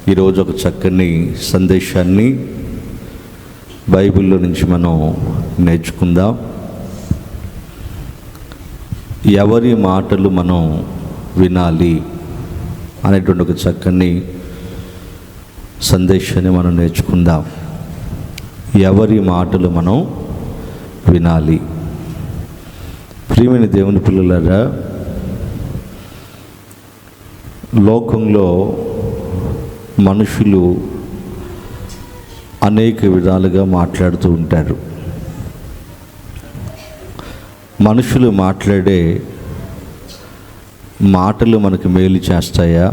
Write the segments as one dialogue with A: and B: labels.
A: ఈరోజు ఒక చక్కని సందేశాన్ని బైబిల్లో నుంచి మనం నేర్చుకుందాం. ఎవరి మాటలు మనం వినాలి అనేటువంటి ఒక చక్కని సందేశాన్ని మనం నేర్చుకుందాం. ఎవరి మాటలు మనం వినాలి. ప్రియమైన దేవుని పిల్లలారా, లోకంలో మనుషులు అనేక విధాలుగా మాట్లాడుతూ ఉంటారు. మనుషులు మాట్లాడే మాటలు మనకు మేలు చేస్తాయా?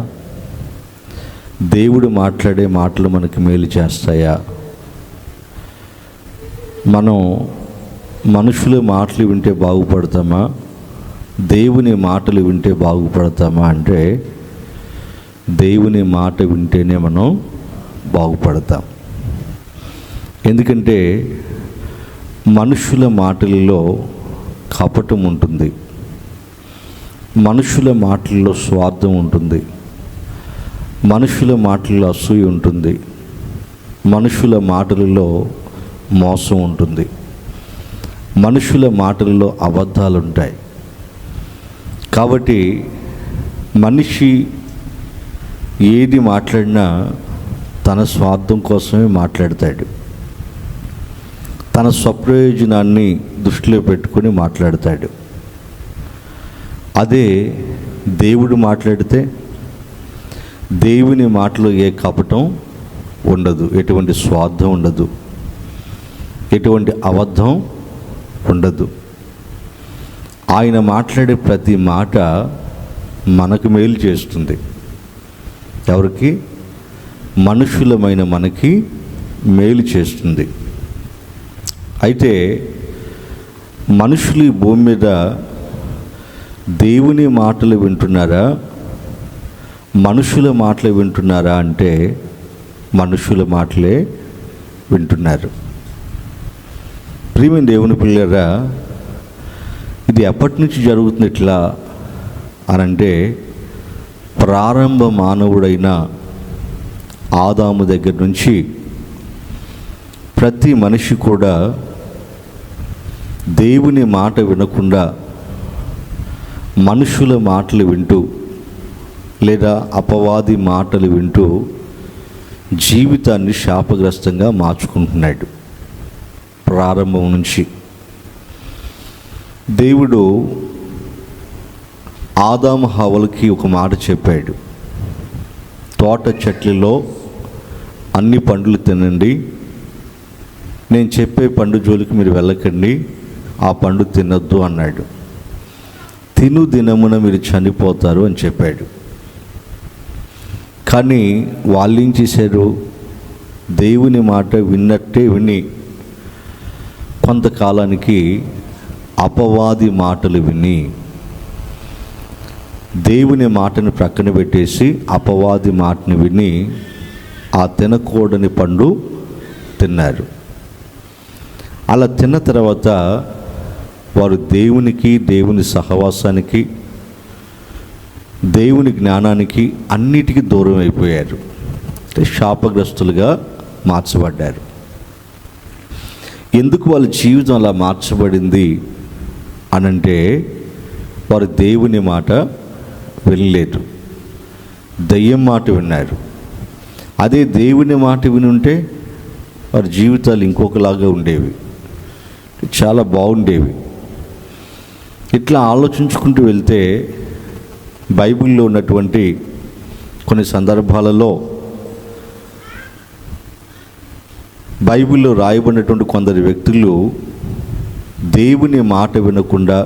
A: దేవుడు మాట్లాడే మాటలు మనకు మేలు చేస్తాయా? మనం మనుషుల మాటలు వింటే బాగుపడతామా? దేవుని మాటలు వింటే బాగుపడతామా అంటే దేవుని మాట వింటేనే మనం బాగుపడతాం. ఎందుకంటే మనుషుల మాటలలో కపటం ఉంటుంది, మనుషుల మాటల్లో స్వార్థం ఉంటుంది, మనుషుల మాటల్లో అసూయ ఉంటుంది, మనుషుల మాటలలో మోసం ఉంటుంది, మనుషుల మాటలలో అబద్ధాలు ఉంటాయి. కాబట్టి మనిషి ఏది మాట్లాడినా తన స్వార్థం కోసమే మాట్లాడతాడు, తన స్వప్రయోజనాన్ని దృష్టిలో పెట్టుకొని మాట్లాడతాడు. అదే దేవుడు మాట్లాడితే దేవుని మాటలో ఏ కపటం ఉండదు, ఎటువంటి స్వార్థం ఉండదు, ఎటువంటి అబద్ధం ఉండదు. ఆయన మాట్లాడే ప్రతి మాట మనకు మేలు చేస్తుంది. ఎవరికి? మనుషులమైన మనకి మేలు చేస్తుంది. అయితే మనుషులు ఈ భూమి మీద దేవుని మాటలు వింటున్నారా, మనుషుల మాటలు వింటున్నారా అంటే మనుషుల మాటలే వింటున్నారు. ప్రియమైన దేవుని పిల్లరా, ఇది ఎప్పటి నుంచి జరుగుతుంది ఇట్లా అనంటే, ప్రారంభ మానవుడైన ఆదాము దగ్గర నుంచి ప్రతి మనిషి కూడా దేవుని మాట వినకుండా మనుషుల మాటలు వింటూ లేదా అపవాది మాటలు వింటూ జీవితాన్ని శాపగ్రస్తంగా మార్చుకుంటున్నాడు. ప్రారంభం నుంచి దేవుడు ఆదాము హవ్వలకి ఒక మాట చెప్పాడు. తోట చెట్లలో అన్ని పండ్లు తినండి, నేను చెప్పే పండు జోలికి మీరు వెళ్ళకండి, ఆ పండు తినొద్దు అన్నాడు. తిను దినమున మీరు చనిపోతారు అని చెప్పాడు. కానీ వాళ్ళు ఏం చేశారు? దేవుని మాట విన్నట్టే విని కొంతకాలానికి అపవాది మాటలు విని దేవుని మాటను ప్రక్కన పెట్టేసి అపవాది మాటను విని ఆ తినకూడని పండు తిన్నారు. అలా తిన్న తర్వాత వారు దేవునికి, దేవుని సహవాసానికి, దేవుని జ్ఞానానికి అన్నిటికీ దూరం అయిపోయారు. శాపగ్రస్తులుగా మార్చబడ్డారు. ఎందుకు వాళ్ళ జీవితం అలా మార్చబడింది అనంటే, వారు దేవుని మాట వినలేదు, దయ్యం మాట విన్నారు. అదే దేవుని మాట వినుంటే వారి జీవితాలు ఇంకొకలాగా ఉండేవి, చాలా బాగుండేవి. ఇట్లా ఆలోచించుకుంటూ వెళ్తే బైబిల్లో ఉన్నటువంటి కొన్ని సందర్భాలలో బైబిల్లో రాయబడినటువంటి కొందరు వ్యక్తులు దేవుని మాట వినకుండా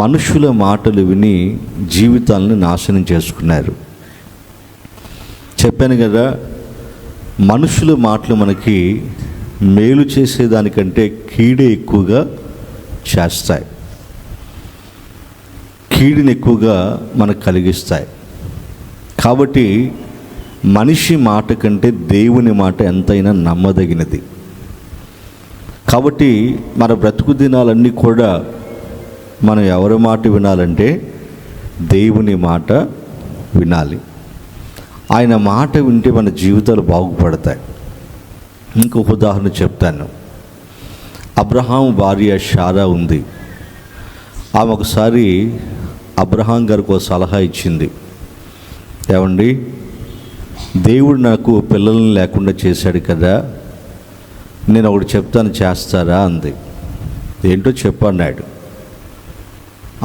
A: మనుషుల మాటలు విని జీవితాలను నాశనం చేసుకున్నారు. చెప్పాను కదా, మనుషుల మాటలు మనకి మేలు చేసేదానికంటే కీడే ఎక్కువగా చేస్తాయి, కీడుని ఎక్కువగా మనకు కలిగిస్తాయి. కాబట్టి మనిషి మాట కంటే దేవుని మాట ఎంతైనా నమ్మదగినది. కాబట్టి మన బ్రతుకు దినాలన్నీ కూడా మనం ఎవరి మాట వినాలంటే దేవుని మాట వినాలి. ఆయన మాట వింటే మన జీవితాలు బాగుపడతాయి. ఇంకొక ఉదాహరణ చెప్తాను. అబ్రహాం భార్య శారా ఉంది. ఆమె ఒకసారి అబ్రహాం గారికి ఒక సలహా ఇచ్చింది. ఏమండి, దేవుడు నాకు పిల్లల్ని లేకుండా చేశాడు కదా, నేను ఒకటి చెప్తాను, చేస్తారా అంది. ఏంటో చెప్పన్నాడు.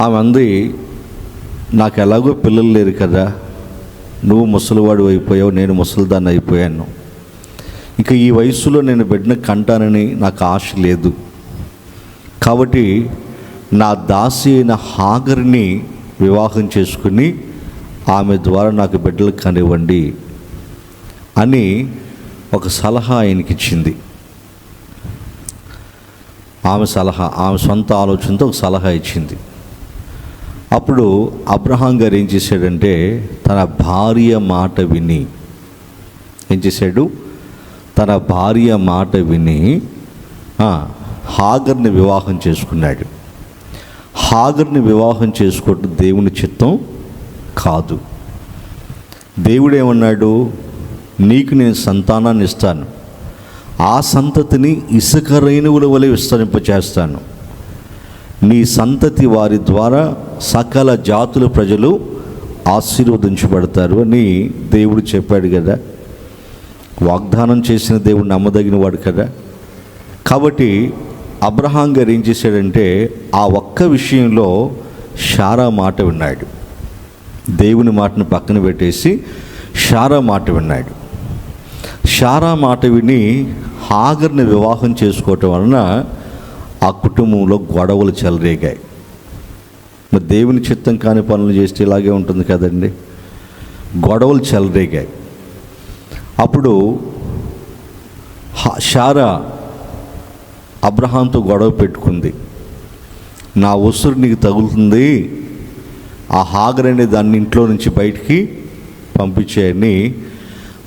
A: ఆమె అంది, నాకు ఎలాగో పిల్లలు లేరు కదా, నువ్వు ముసలివాడు అయిపోయావు, నేను ముసలిదాన్ని అయిపోయాను, ఇక ఈ వయసులో నేను బిడ్డను కంటానని నాకు ఆశ లేదు, కాబట్టి నా దాసి అయిన హాగర్ని వివాహం చేసుకుని ఆమె ద్వారా నాకు బిడ్డలు కానివ్వండి అని ఒక సలహా ఆయనకి ఇచ్చింది. ఆమె సొంత ఆలోచనతో ఒక సలహా ఇచ్చింది. అప్పుడు అబ్రహాం గారు ఏం చేశాడంటే, తన భార్య మాట విని తన భార్య మాట విని హాగర్ని వివాహం చేసుకున్నాడు. హాగర్ని వివాహం చేసుకోవడం దేవుని చిత్తం కాదు. దేవుడు ఏమన్నాడు, నీకు నేను సంతానాన్ని ఇస్తాను, ఆ సంతతిని ఇసుక రేణువుల వలె విస్తరింపచేస్తాను, నీ సంతతి వారి ద్వారా సకల జాతుల ప్రజలు ఆశీర్వదించబడతారు అని దేవుడు చెప్పాడు కదా. వాగ్దానం చేసిన దేవుడు నమ్మదగిన వాడు కదా. కాబట్టి అబ్రహాం గారు ఏం చేశాడంటే, ఆ ఒక్క విషయంలో శారా మాట విన్నాడు. దేవుని మాటను పక్కన పెట్టేసి శారా మాట విన్నాడు. శారా మాట విని హాగర్ని వివాహం చేసుకోవటం వలన ఆ కుటుంబంలో గొడవలు చెలరేగాయి. మరి దేవుని చిత్తం కాని పనులు చేస్తే ఇలాగే ఉంటుంది కదండి, గొడవలు చెలరేగాయి. అప్పుడు శారా అబ్రహాంతో గొడవ పెట్టుకుంది. నా ఉసురు నీకు తగులుతుంది, ఆ హాగర్ అనే దాన్ని ఇంట్లో నుంచి బయటికి పంపించేయని,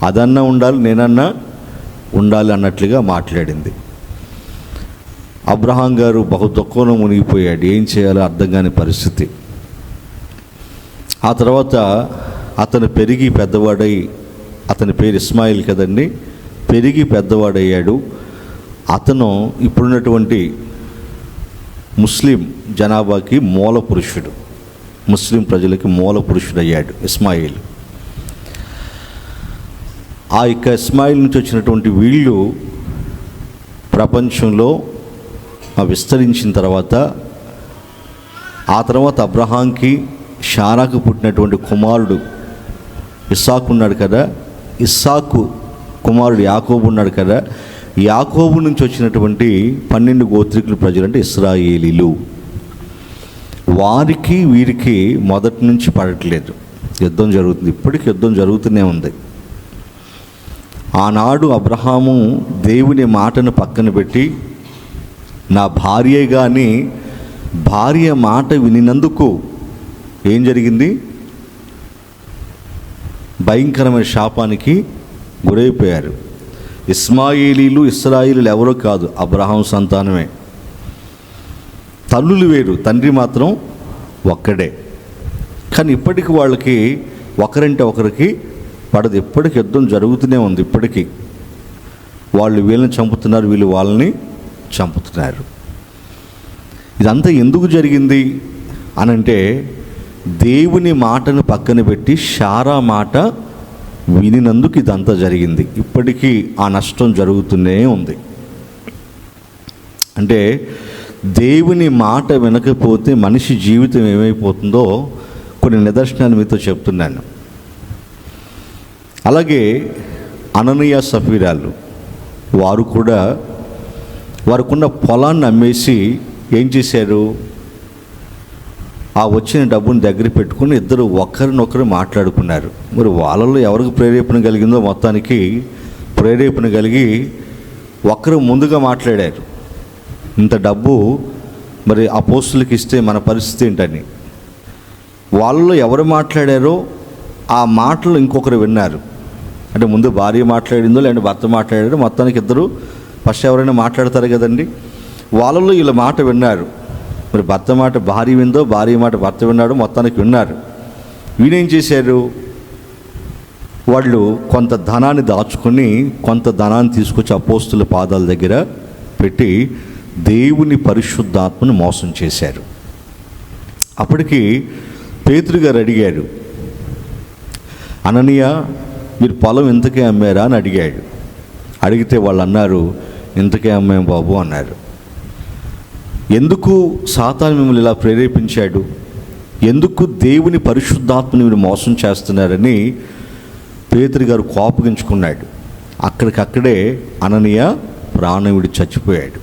A: అదన్నా ఉండాలి నేనన్నా ఉండాలి అన్నట్లుగా మాట్లాడింది. అబ్రహాం గారు బహు దుఃఖంలో మునిగిపోయాడు. ఏం చేయాలో అర్థం కాని పరిస్థితి. ఆ తర్వాత అతను పెరిగి పెద్దవాడై, అతని పేరు ఇస్మాయిల్ కదండి, పెరిగి పెద్దవాడయ్యాడు. అతను ఇప్పుడున్నటువంటి ముస్లిం జనాభాకి మూల పురుషుడు, ముస్లిం ప్రజలకి మూల పురుషుడు అయ్యాడు ఇస్మాయిల్. ఆ యొక్క ఇస్మాయిల్ నుంచి వచ్చినటువంటి వీళ్ళు ప్రపంచంలో విస్తరించిన తర్వాత, ఆ తర్వాత అబ్రహాంకి శారాకు పుట్టినటువంటి కుమారుడు ఇస్సాకు ఉన్నాడు కదా, ఇస్సాకు కుమారుడు యాకోబు ఉన్నాడు కదా, యాకోబు నుంచి వచ్చినటువంటి 12 గోత్రికుల ప్రజలు అంటే ఇశ్రాయేలీలు. వారికి వీరికి మొదటి నుంచి పడట్లేదు, యుద్ధం జరుగుతుంది, ఇప్పటికి యుద్ధం జరుగుతూనే ఉంది. ఆనాడు అబ్రహాము దేవుని మాటను పక్కన పెట్టి, నా భార్యే కానీ భార్య మాట వినినందుకు ఏం జరిగింది, భయంకరమైన శాపానికి గురైపోయారు. ఇస్మాయిలీలు ఇశ్రాయేలీలు ఎవరో కాదు, అబ్రహాం సంతానమే. తల్లులు వేరు, తండ్రి మాత్రం ఒక్కడే. కానీ ఇప్పటికి వాళ్ళకి ఒకరంటే ఒకరికి పడదు, ఇప్పటికి యుద్ధం జరుగుతూనే ఉంది. ఇప్పటికీ వాళ్ళు వీళ్ళని చంపుతున్నారు, వీళ్ళు వాళ్ళని చంపుతున్నారు. ఇదంతా ఎందుకు జరిగింది అనంటే, దేవుని మాటను పక్కన పెట్టి శారా మాట వినినందుకు ఇదంతా జరిగింది. ఇప్పటికీ ఆ నష్టం జరుగుతూనే ఉంది. అంటే దేవుని మాట వినకపోతే మనిషి జీవితం ఏమైపోతుందో కొన్ని నిదర్శనాలు మీతో చెప్తున్నాను. అలాగే అననీయ సఫీరాలు వారు కూడా వారికున్న పొలాన్ని అమ్మేసి ఏం చేశారు, ఆ వచ్చిన డబ్బుని దగ్గర పెట్టుకుని ఇద్దరు ఒకరినొకరు మాట్లాడుకున్నారు. మరి వాళ్ళలో ఎవరికి ప్రేరేపణ కలిగిందో మొత్తానికి ప్రేరేపణ కలిగి ఒకరు ముందుగా మాట్లాడారు, ఇంత డబ్బు మరి అపోస్తులకు ఇస్తే మన పరిస్థితి ఏంటని. వాళ్ళలో ఎవరు మాట్లాడారో ఆ మాటలు ఇంకొకరు విన్నారు. అంటే ముందు భార్య మాట్లాడిందో లేదంటే భర్త మాట్లాడారో, మొత్తానికి ఇద్దరు ఫస్ట్ ఎవరైనా మాట్లాడతారు కదండి. వాళ్ళలో వీళ్ళ మాట విన్నారు. మరి భర్త మాట భార్య విందో, భార్య మాట భర్త విన్నాడు, మొత్తానికి విన్నారు. వీడేం చేశారు, వాళ్ళు కొంత ధనాన్ని దాచుకొని కొంత ధనాన్ని తీసుకొచ్చి అపోస్తుల పాదాల దగ్గర పెట్టి దేవుని పరిశుద్ధాత్మను మోసం చేశారు. అప్పటికి పేతురు గారు అడిగాడు, అననీయ మీరు పొలం ఇంతకే అమ్మారా అని అడిగాడు. అడిగితే వాళ్ళు అన్నారు, ఇంతకే అమ్మాం బాబు అన్నారు. ఎందుకు సాతాను మిమ్మల్ని ఇలా ప్రేరేపించాడు, ఎందుకు దేవుని పరిశుద్ధాత్మని మీరు మోసం చేస్తున్నారని పేతురు గారు కోపగించుకున్నాడు. అక్కడికక్కడే అననీయ ప్రాణం విడి చచ్చిపోయాడు.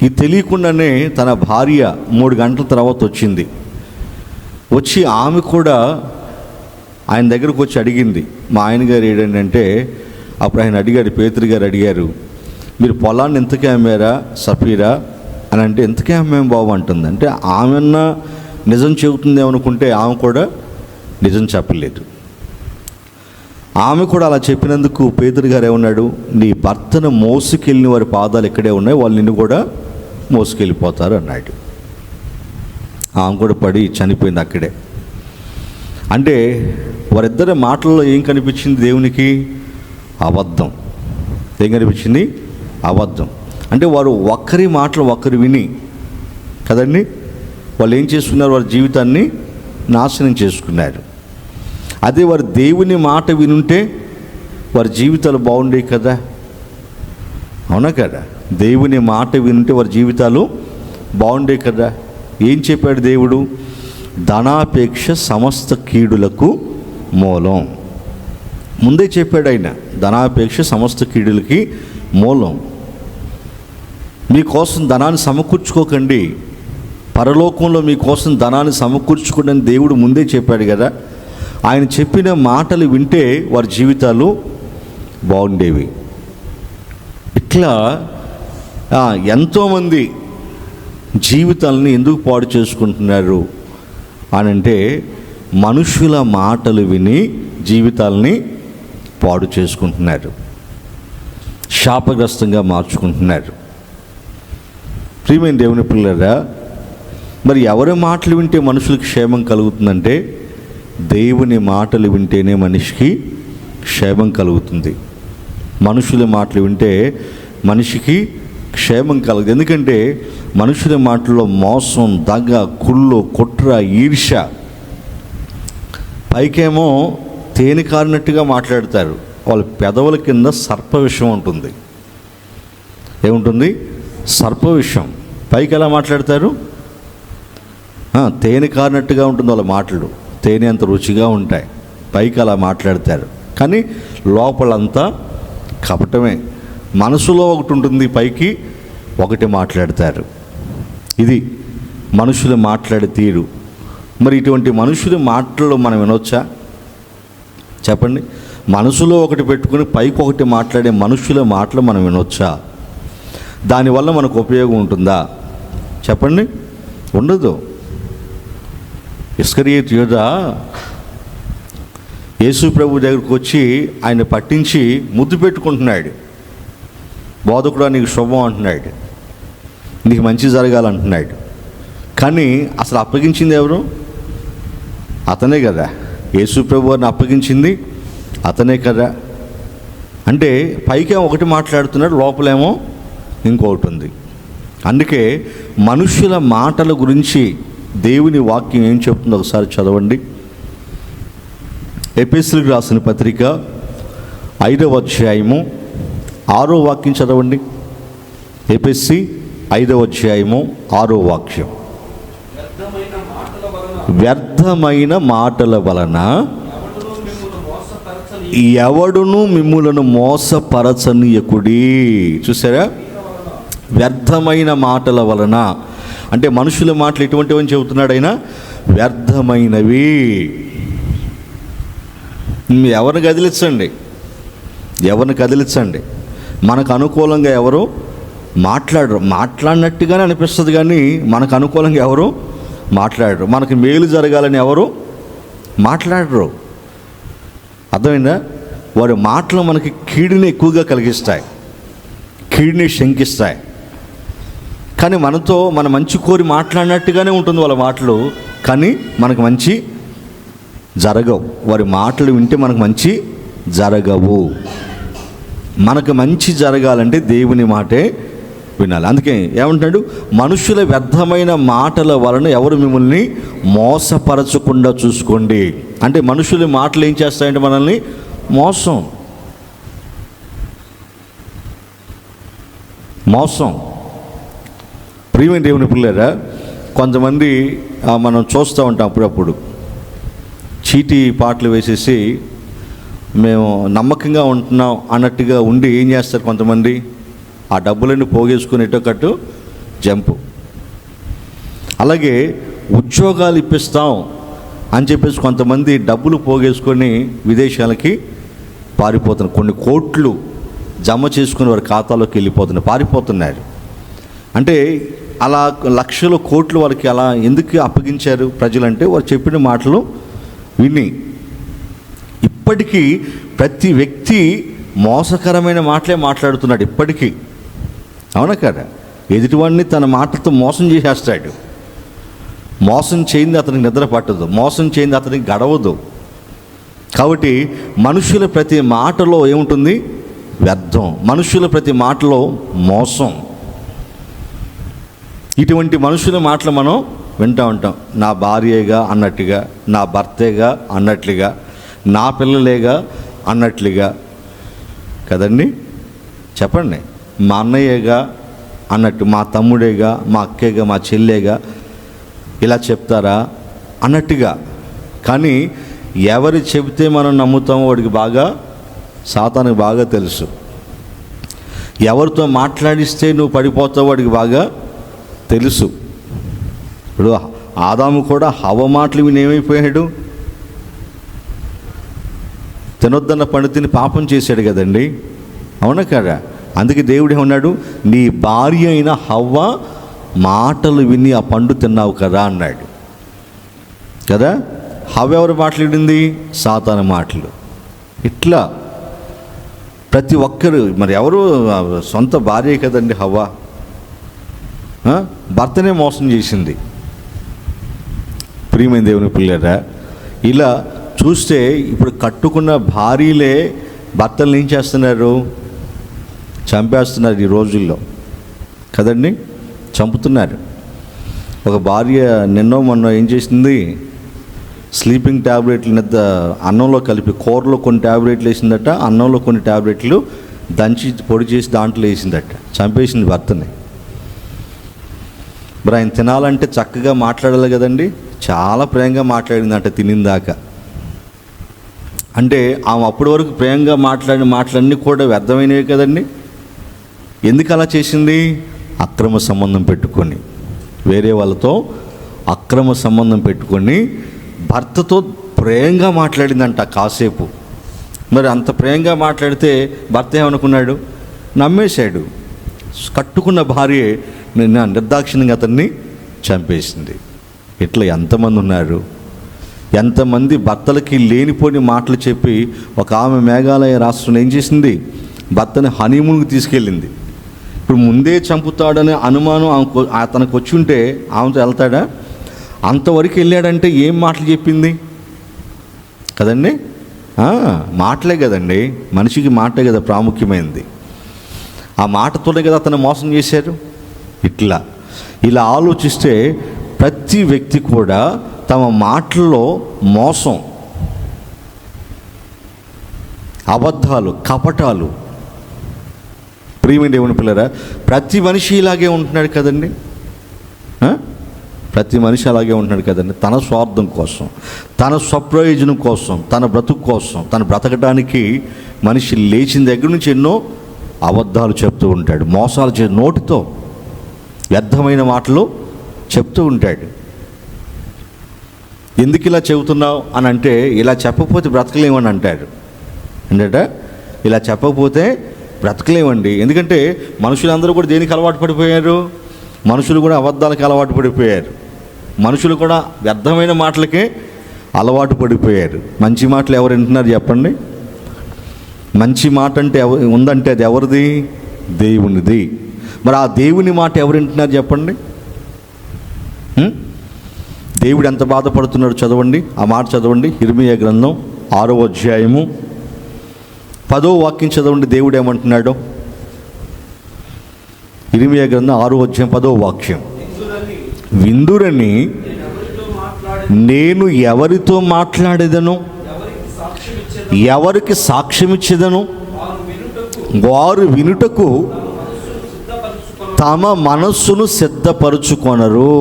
A: ఇది తెలియకుండానే తన భార్య 3 గంటల తర్వాత వచ్చింది. వచ్చి ఆమె కూడా ఆయన దగ్గరకు వచ్చి అడిగింది, మా ఆయన గారు ఏంటంటే, అప్పుడు ఆయన అడిగాడు, పేతురు గారు అడిగారు, మీరు పొలాన్ని ఎంతకే అమ్మారా సఫీరా అని అంటే, ఎంతకే అమ్మాం బాబు అంటుంది. అంటే ఆమెన్నా నిజం చెబుతుందేమనుకుంటే ఆమె కూడా నిజం చెప్పలేదు. ఆమె కూడా అలా చెప్పినందుకు పేతురు గారు ఏమన్నాడు, నీ భర్తను మోసుకెళ్ళిన వారి పాదాలు ఎక్కడే ఉన్నాయి, వాళ్ళు నిన్ను కూడా మోసుకెళ్ళిపోతారు అన్నాడు. ఆమె కూడా పడి చనిపోయింది అక్కడే. అంటే వారిద్దరి మాటల్లో ఏం కనిపించింది దేవునికి? అబద్ధం. ఏం కనిపించింది? అబద్ధం. అంటే వారు ఒక్కరి మాటలు ఒక్కరు విని కదండి, వాళ్ళు ఏం చేసుకున్నారు, వారి జీవితాన్ని నాశనం చేసుకున్నారు. అదే వారు దేవుని మాట వినుంటే వారి జీవితాలు బాగుండేవి కదా, అవునా కదా? దేవుని మాట వినుంటే వారి జీవితాలు బాగుండేవి కదా. ఏం చెప్పాడు దేవుడు? ధనాపేక్ష సమస్త కీడులకు మూలం. ముందే చెప్పాడు ఆయన, ధనాపేక్ష సమస్త కీడులకి మూలం. మీకోసం ధనాన్ని సమకూర్చుకోకండి, పరలోకంలో మీకోసం ధనాన్ని సమకూర్చుకోండి అని దేవుడు ముందే చెప్పాడు కదా. ఆయన చెప్పిన మాటలు వింటే వారి జీవితాలు బాగుండేవి. ఇట్లా ఎంతోమంది జీవితాలని ఎందుకు పాడు చేసుకుంటున్నారు అని అంటే, మనుషుల మాటలు విని జీవితాలని పాడు చేసుకుంటున్నారు, శాపగ్రస్తంగా మార్చుకుంటున్నారు. ప్రియమైన దేవుని పిల్లరా, మరి ఎవరి మాటలు వింటే మనుషులకు క్షేమం కలుగుతుందంటే, దేవుని మాటలు వింటేనే మనిషికి క్షేమం కలుగుతుంది. మనుషుల మాటలు వింటే మనిషికి క్షేమం కలగదు. ఎందుకంటే మనుషుల మాటల్లో మోసం, దగ, కుళ్ళు, కుట్ర, ఈర్ష్య, పైకేమో తేనె కారినట్టుగా మాట్లాడతారు. వాళ్ళ పెదవుల కింద సర్ప విషం ఉంటుంది. ఏముంటుంది? సర్ప విషం. పైకి ఎలా మాట్లాడతారు? తేనె కారినట్టుగా ఉంటుంది వాళ్ళ మాటలు, తేనె అంత రుచిగా ఉంటాయి. పైకి అలా మాట్లాడతారు, కానీ లోపలంతా కపటమే. మనసులో ఒకటి ఉంటుంది, పైకి ఒకటి మాట్లాడతారు. ఇది మనుషులు మాట్లాడే తీరు. మరి ఇటువంటి మనుషుల మాటలు మనం వినొచ్చా? చెప్పండి. మనసులో ఒకటి పెట్టుకుని పైకి ఒకటి మాట్లాడే మనుషుల మాటలు మనం వినొచ్చా? దానివల్ల మనకు ఉపయోగం ఉంటుందా? చెప్పండి. ఉండదు. ఇస్కరియోతు యూదా యేసు ప్రభు దగ్గరకు వచ్చి ఆయన పట్టించి ముద్దు పెట్టుకుంటున్నాడు. బోధకుడా నీకు శుభం అంటున్నాడు, నీకు మంచి జరగాలంటున్నాడు. కానీ అసలు అప్పగించింది ఎవరు? అతనే కదా. యేసు ప్రభు వారిని అప్పగించింది అతనే కదా. అంటే పైకేమో ఒకటి మాట్లాడుతున్నాడు, లోపలేమో ఇంకొకటి ఉంది. అందుకే మనుషుల మాటల గురించి దేవుని వాక్యం ఏం చెప్తుందో ఒకసారి చదవండి. ఎఫెసీయులకు రాసిన పత్రిక 5వ అధ్యాయము 6వ వాక్యం చదవండి. ఎఫెసీ 5వ అధ్యాయము 6వ వాక్యం. వ్యర్థమైన మాటల వలన ఎవడును మిమ్ములను మోసపరచనీయకుడి. చూసారా? వ్యర్థమైన మాటల వలన అంటే మనుషుల మాటలు ఎటువంటివని చెబుతున్నాడు ఆయన? వ్యర్థమైనవి. ఎవరిని కదిలించండి, ఎవరిని కదిలించండి, మనకు అనుకూలంగా ఎవరు మాట్లాడరు. మాట్లాడినట్టుగానే అనిపిస్తుంది, కానీ మనకు అనుకూలంగా ఎవరు మాట్లాడరు. మనకు మేలు జరగాలని ఎవరు మాట్లాడరు. అర్థమైందా? వారి మాటలు మనకి కీడుని ఎక్కువగా కలిగిస్తాయి, కీడుని శంకిస్తాయి. కానీ మనతో మన మంచి కోరి మాట్లాడినట్టుగానే ఉంటుంది వాళ్ళ మాటలు, కానీ మనకు మంచి జరగవు. వారి మాటలు వింటే మనకు మంచి జరగవు. మనకు మంచి జరగాలంటే దేవుని మాటే వినాలి. అందుకే ఏమంటాడు, మనుషుల వ్యర్థమైన మాటల వలన ఎవరు మిమ్మల్ని మోసపరచకుండా చూసుకోండి. అంటే మనుషుల మాటలు ఏం చేస్తాయంటే మనల్ని మోసం. ప్రియమైన దేవుని పిల్లరా, కొంతమంది మనం చూస్తూ ఉంటాం అప్పుడప్పుడు చీటీ పాటలు వేసేసి మేము నమ్మకంగా ఉంటున్నాం అన్నట్టుగా ఉండి ఏం చేస్తారు కొంతమంది, ఆ డబ్బులన్నీ పోగేసుకునేటట్టు జంపు. అలాగే ఉద్యోగాలు ఇప్పిస్తాం అని చెప్పేసి కొంతమంది డబ్బులు పోగేసుకొని విదేశాలకి పారిపోతున్నారు. కొన్ని కోట్లు జమ చేసుకుని వారి ఖాతాలోకి వెళ్ళిపోతున్నారు, పారిపోతున్నారు. అంటే అలా లక్షల కోట్లు వారికి అలా ఎందుకు అప్పగించారు ప్రజలంటే, వారు చెప్పిన మాటలు విని. ఇప్పటికీ ప్రతి వ్యక్తి మోసకరమైన మాటలే మాట్లాడుతున్నాడు ఇప్పటికీ, అవునా కదా? ఎదుటివాడిని తన మాటతో మోసం చేసేస్తాడు. మోసం చేయింది అతనికి నిద్ర పట్టదు, మోసం చేయింది అతనికి గడవదు. కాబట్టి మనుషుల ప్రతి మాటలో ఏముంటుంది? వ్యర్థం. మనుషుల ప్రతి మాటలో మోసం. ఇటువంటి మనుషుల మాటలు మనం వింటూ ఉంటాం. నా భార్యేగా అన్నట్టుగా, నా భర్తేగా అన్నట్లుగా, నా పిల్లలేగా అన్నట్లుగా కదండి. చెప్పండి, మా అన్నయ్యగా అన్నట్టు, మా తమ్ముడేగా, మా అక్కేగా, మా చెల్లేగా ఇలా చెప్తారా అన్నట్టుగా. కానీ ఎవరు చెబితే మనం నమ్ముతామో వాడికి బాగా, సాతానికి బాగా తెలుసు. ఎవరితో మాట్లాడిస్తే నువ్వు పడిపోతావు వాడికి బాగా తెలుసు. ఇప్పుడు ఆదాము కూడా హవ్వ మాటలు విని ఏమైపోయాడు? తినొద్దన్న పండు తిని పాపం చేశాడు కదండి, అవునా కదా? అందుకే దేవుడు ఏమన్నాడు, నీ భార్య అయిన హవ్వ మాటలు విని ఆ పండు తిన్నావు కదా అన్నాడు కదా. హవ్వ ఎవరు మాట్లాడింది? సాతాను మాటలు. ఇట్లా ప్రతి ఒక్కరు, మరి ఎవరు సొంత భార్య కదండి హవ్వ, భర్తనే మోసం చేసింది. ప్రియమైన దేవుని పిల్లరా, ఇలా చూస్తే ఇప్పుడు కట్టుకున్న భార్యలే భర్తలను ఏం చేస్తున్నారు? చంపేస్తున్నారు ఈ రోజుల్లో కదండి, చంపుతున్నారు. ఒక భార్య నిన్నో మొన్న ఏం చేసింది, స్లీపింగ్ ట్యాబ్లెట్లు నిద్ర అన్నంలో కలిపి, కూరలో కొన్ని ట్యాబ్లెట్లు వేసిందట, అన్నంలో కొన్ని ట్యాబ్లెట్లు దంచి పొడి చేసి దాంట్లో వేసిందట, చంపేసింది భర్తని. మరి ఆయన తినాలంటే చక్కగా మాట్లాడాలి కదండి, చాలా ప్రేమగా మాట్లాడిందంట తినిందాకా. అంటే ఆమె అప్పటి వరకు ప్రేమగా మాట్లాడిన మాటలన్నీ కూడా వ్యర్థమైనవి కదండి. ఎందుకు అలా చేసింది? అక్రమ సంబంధం పెట్టుకొని, వేరే వాళ్ళతో అక్రమ సంబంధం పెట్టుకొని భర్తతో ప్రేమగా మాట్లాడిందంట కాసేపు. మరి అంత ప్రేమగా మాట్లాడితే భర్త ఏమనుకున్నాడు? నమ్మేశాడు. కట్టుకున్న భార్య నిర్దాక్షిణ్యంగా అతన్ని చంపేసింది. ఇట్లా ఎంతమంది ఉన్నారు? ఎంతమంది భర్తలకి లేనిపోని మాటలు చెప్పి, ఒక ఆమె మేఘాలయ రాష్ట్రంలో ఏం చేసింది, భర్తని హనీమూన్కి తీసుకెళ్ళింది. ఇప్పుడు ముందే చంపుతాడనే అనుమానం అతనికి వచ్చి ఉంటే ఆమెతో వెళ్తాడా? అంతవరకు వెళ్ళాడంటే ఏం మాటలు చెప్పింది కదండి. మాటలే కదండి, మనిషికి మాటే కదా ప్రాముఖ్యమైనది. ఆ మాటతోనే కదా అతను మోసం చేశారు. ఇలా ఆలోచిస్తే ప్రతి వ్యక్తి కూడా తమ మాటల్లో మోసం, అబద్ధాలు, కపటాలు. ప్రియమైన దేవుని పిల్లరా, ప్రతి మనిషి ఇలాగే ఉంటున్నాడు కదండి. ప్రతి మనిషి అలాగే ఉంటున్నాడు కదండి. తన స్వార్థం కోసం, తన స్వప్రయోజనం కోసం, తన బ్రతుకు కోసం, తను బ్రతకడానికి మనిషి లేచిన దగ్గర నుంచి ఎన్నో అబద్ధాలు చెప్తూ ఉంటాడు, మోసాలు నోటితో వ్యర్థమైన మాటలు చెప్తూ ఉంటాడు. ఎందుకు ఇలా చెబుతున్నావు అని అంటే, ఇలా చెప్పకపోతే బ్రతకలేమని అంటారు. ఏంటంటే ఇలా చెప్పకపోతే బ్రతకలేమండి. ఎందుకంటే మనుషులందరూ కూడా దేనికి అలవాటు పడిపోయారు? మనుషులు కూడా అబద్ధాలకు అలవాటు పడిపోయారు. మనుషులు కూడా వ్యర్థమైన మాటలకే అలవాటు పడిపోయారు. మంచి మాటలు ఎవరు వింటున్నారు చెప్పండి? మంచి మాట అంటే ఉందంటే అది ఎవరిది? దేవునిది. మరి ఆ దేవుని మాట ఎవరు వింటున్నారు చెప్పండి? దేవుడు ఎంత బాధపడుతున్నాడు చదవండి, ఆ మాట చదవండి. ఇర్మీయా గ్రంథం 6వ అధ్యాయము 10వ వాక్యం చదవండి. దేవుడు ఏమంటున్నాడు? ఇర్మీయా గ్రంథం 6వ అధ్యాయం 10వ వాక్యం. విందురని నేను ఎవరితో మాట్లాడేదను, ఎవరికి సాక్ష్యమిచ్చేదను, వారు వినుటకు తమ మనస్సును సిద్ధపరుచుకొనరు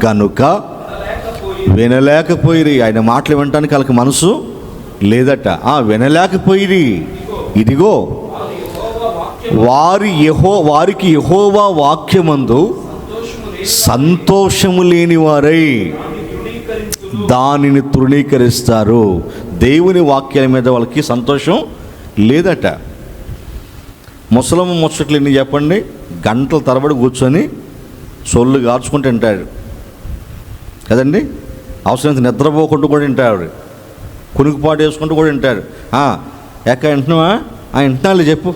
A: గనుక వినలేకపోయిరి. ఆయన మాటలు వినటానికి వాళ్ళకి మనసు లేదట. వినలేకపోయిరి. ఇదిగో వారికి యెహోవా వాక్యమందు సంతోషము లేని వారై దానిని తృణీకరిస్తారు. దేవుని వాక్యాల మీద వాళ్ళకి సంతోషం లేదట. ముసలమ్మ ముచ్చట్లు ఎన్ని చెప్పండి, గంటల తరబడి కూర్చొని సొల్లు గార్చుకుంటూ తింటాడు కదండి. అవసరమైతే నిద్రపోకుండా కూడా తింటాడు, కునుకుపాటు వేసుకుంటూ కూడా తింటాడు. ఎక్క వింటున్నావా? వింటున్నాలే చెప్పు